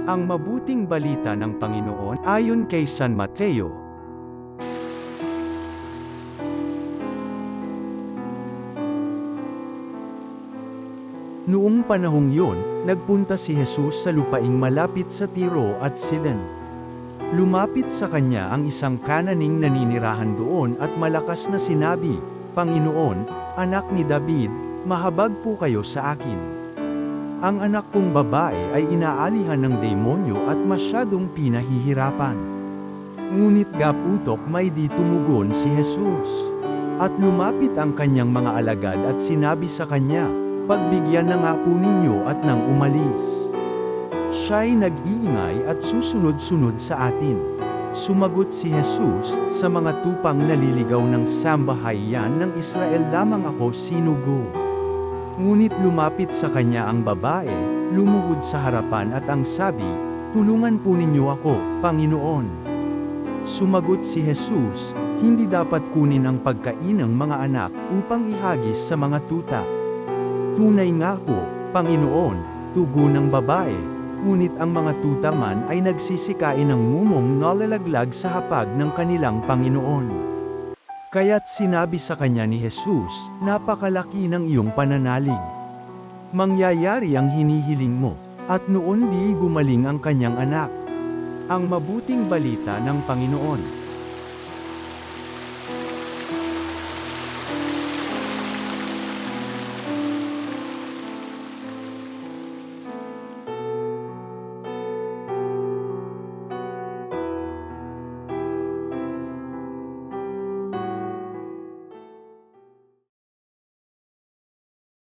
Ang mabuting balita ng Panginoon ayon kay San Mateo. Noong panahong yun, nagpunta si Jesus sa lupaing malapit sa Tiro at Sidon. Lumapit sa kanya ang isang Kananing naninirahan doon at malakas na sinabi, "Panginoon, anak ni David, mahabag po kayo sa akin. Ang anak kong babae ay inaalihan ng demonyo at masyadong pinahihirapan." Ngunit gaputok may di tumugon si Jesus. At lumapit ang kanyang mga alagad at sinabi sa kanya, "Pagbigyan na nga po ninyo at nang umalis. Siya'y nag-iingay at susunod-sunod sa atin." Sumagot si Jesus, "Sa mga tupang naliligaw ng sambahayan ng Israel lamang ako sinugo." Ngunit lumapit sa kanya ang babae, lumuhod sa harapan at ang sabi, "Tulungan po ninyo ako, Panginoon." Sumagot si Jesus, "Hindi dapat kunin ang pagkain ng mga anak upang ihagis sa mga tuta." "Tunay nga po, Panginoon," tugon ng babae, "ngunit ang mga tuta man ay nagsisikain ng mumong nalalaglag sa hapag ng kanilang Panginoon." Kaya't sinabi sa kanya ni Jesus, "Napakalaki ng iyong pananalig. Mangyayari ang hinihiling mo." At noon di gumaling ang kanyang anak. Ang mabuting balita ng Panginoon.